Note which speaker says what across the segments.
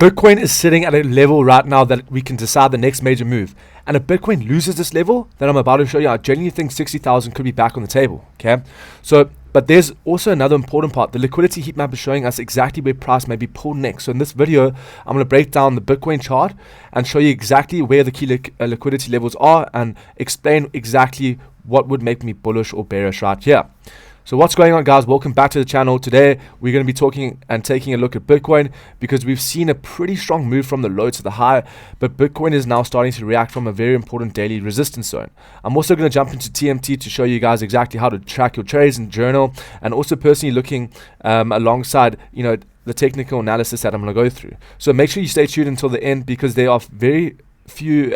Speaker 1: Bitcoin is sitting at a level right now that we can decide the next major move. And if Bitcoin loses this level that I'm about to show you, I genuinely think 60,000 could be back on the table. Okay, so but there's also another important part. The liquidity heat map is showing us exactly where price may be pulled next. So in this video, I'm going to break down the Bitcoin chart and show you exactly where the key liquidity levels are and explain exactly what would make me bullish or bearish right here. So what's going on, guys? Welcome back to the channel. Today we're going to be talking and taking a look at Bitcoin because we've seen a pretty strong move from the low to the high, but Bitcoin is now starting to react from a very important daily resistance zone. I'm also going to jump into TMT to show you guys exactly how to track your trades and journal, and also personally looking alongside the technical analysis that I'm going to go through. So make sure you stay tuned until the end because there are very few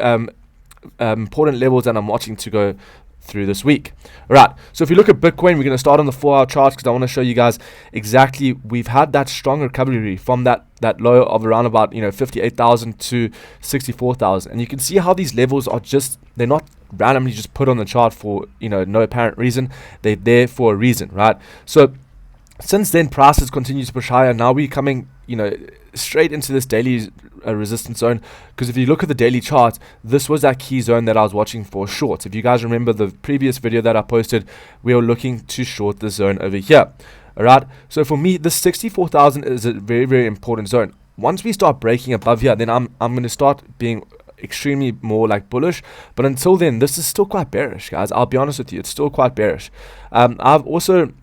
Speaker 1: important levels that I'm watching to go through this week. All right, so if you look at Bitcoin, we're going to start on the 4-hour charts because I want to show you guys exactly we've had that strong recovery from that low of around about 58,000 to 64,000, and you can see how these levels are they're not randomly just put on the chart for no apparent reason. They're there for a reason, right? So since then, prices continue to push higher. Now we're coming straight into this daily resistance zone, because if you look at the daily chart, this was that key zone that I was watching for shorts. If you guys remember the previous video that I posted, we were looking to short this zone over here. All right, so for me, this 64,000 is a very, very important zone. Once we start breaking above here, then I'm going to start being extremely more like bullish, but until then, this is still quite bearish, guys. I'll be honest with you, it's still quite bearish. I'm also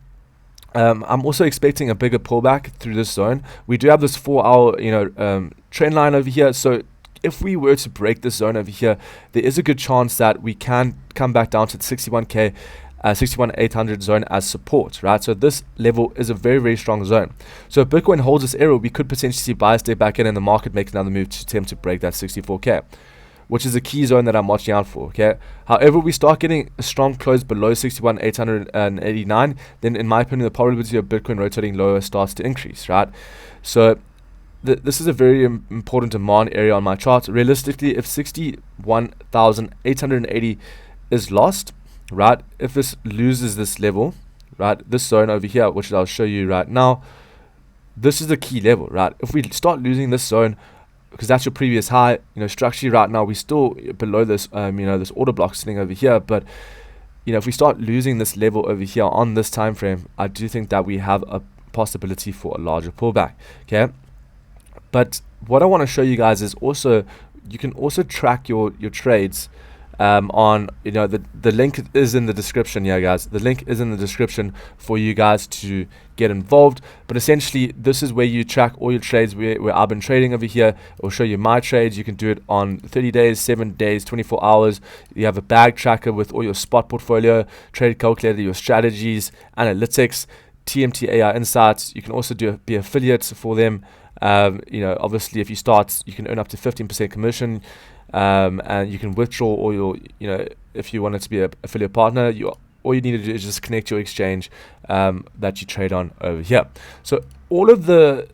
Speaker 1: expecting a bigger pullback through this zone. We do have this 4-hour, trend line over here. So if we were to break this zone over here, there is a good chance that we can come back down to the 61,800 zone as support, right? So this level is a very, very strong zone. So if Bitcoin holds this area, we could potentially see buyers stay back in and the market make another move to attempt to break that 64K. Which is a key zone that I'm watching out for, okay? However, we start getting a strong close below 61,889, then in my opinion, the probability of Bitcoin rotating lower starts to increase, right? So this is a very important demand area on my chart. Realistically, if 61,880 is lost, right? If this loses this level, right? This zone over here, which I'll show you right now, this is the key level, right? If we start losing this zone, because that's your previous high, structurally right now we're still below this, this order block sitting over here. But if we start losing this level over here on this time frame, I do think that we have a possibility for a larger pullback. Okay, but what I want to show you guys is also you can also track your trades on the link is in the description. Yeah, guys, the link is in the description for you guys to get involved. But essentially, this is where you track all your trades where I've been trading over here. It'll show you my trades. You can do it on 30 days, 7 days, 24 hours. You have a bag tracker with all your spot portfolio, trade calculator, your strategies, analytics, TMT AI insights. You can also be affiliates for them. Obviously, if you start, you can earn up to 15% commission. And you can withdraw all your, if you wanted to be an affiliate partner, all you need to do is just connect your exchange that you trade on over here. So all of the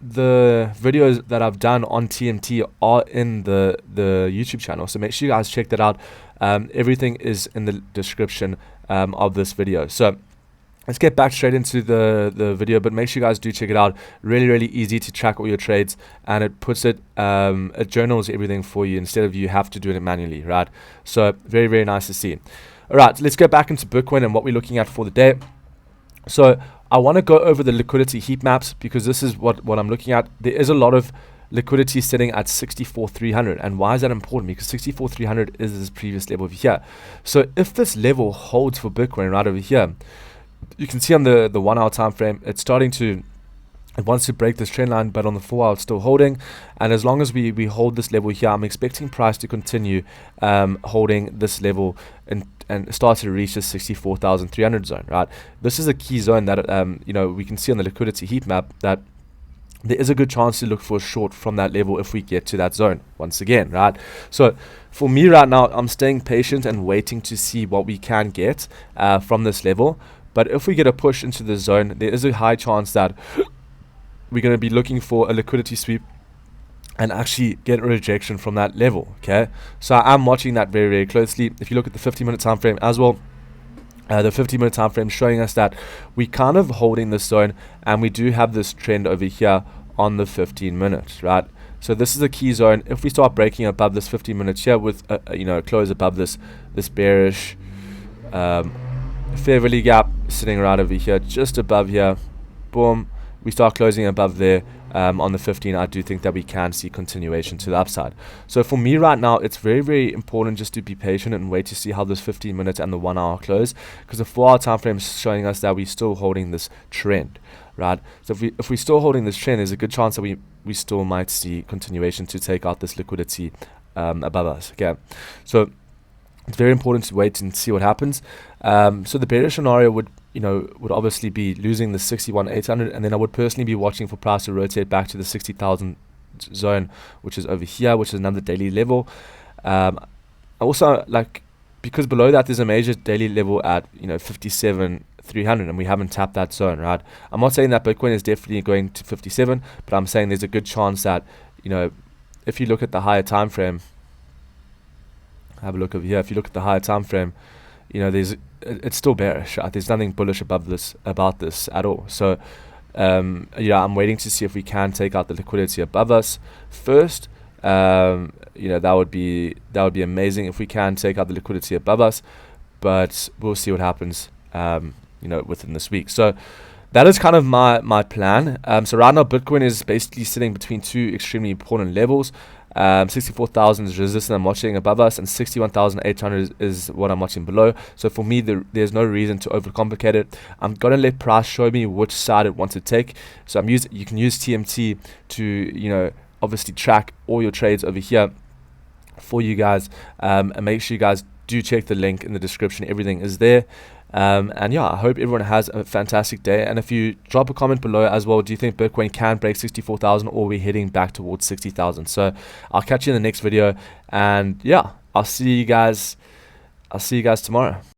Speaker 1: videos that I've done on TMT are in the YouTube channel. So make sure you guys check that out. Everything is in the description of this video. So let's get back straight into the video, but make sure you guys do check it out. Really, really easy to track all your trades, and it puts it journals everything for you instead of you have to do it manually, right? So very, very nice to see. All right, so let's get back into Bitcoin and what we're looking at for the day. So I want to go over the liquidity heat maps because this is what I'm looking at. There is a lot of liquidity sitting at 64,300, and why is that important? Because 64,300 is this previous level over here. So if this level holds for Bitcoin right over here, you can see on the 1 hour time frame, it wants to break this trend line, but on the 4 hour it's still holding. And as long as we hold this level here, I'm expecting price to continue holding this level and start to reach the 64,300 zone, right? This is a key zone that we can see on the liquidity heat map that there is a good chance to look for a short from that level if we get to that zone once again, right? So for me right now, I'm staying patient and waiting to see what we can get from this level. But if we get a push into the zone, there is a high chance that we're going to be looking for a liquidity sweep and actually get a rejection from that level. Okay, so I'm watching that very, very closely. If you look at the 50-minute time frame as well, the 50-minute time frame showing us that we kind of holding this zone, and we do have this trend over here on the 15 minutes, right? So this is a key zone. If we start breaking above this 15 minutes here with close above this bearish fair value gap sitting right over here, just above here, boom, we start closing above there on the 15, I do think that we can see continuation to the upside. So for me right now, it's very, very important just to be patient and wait to see how this 15 minutes and the 1 hour close, because the 4 hour time frame is showing us that we're still holding this trend, right? So if we're still holding this trend, there's a good chance that we still might see continuation to take out this liquidity above us. Okay, so it's very important to wait and see what happens. So the bearish scenario would obviously be losing the 61,800, and then I would personally be watching for price to rotate back to the 60,000 zone, which is over here, which is another daily level. Also, because below that there's a major daily level at 57,300, and we haven't tapped that zone, right? I'm not saying that Bitcoin is definitely going to 57, but I'm saying there's a good chance that if you look at the higher time frame, have a look over here. If you look at the higher time frame, it's still bearish. Right? There's nothing bullish about this at all. So I'm waiting to see if we can take out the liquidity above us first. That would be amazing if we can take out the liquidity above us, but we'll see what happens within this week. So that is kind of my plan. So right now Bitcoin is basically sitting between two extremely important levels. 64,000 is resistance I'm watching above us, and 61,800 is what I'm watching below. So for me, there's no reason to overcomplicate it. I'm gonna let price show me which side it wants to take. So you can use TMT to obviously track all your trades over here for you guys, and make sure you guys do check the link in the description. Everything is there. And yeah, I hope everyone has a fantastic day. And if you drop a comment below as well, do you think Bitcoin can break 64,000, or are we heading back towards 60,000? So I'll catch you in the next video, and yeah, I'll see you guys tomorrow.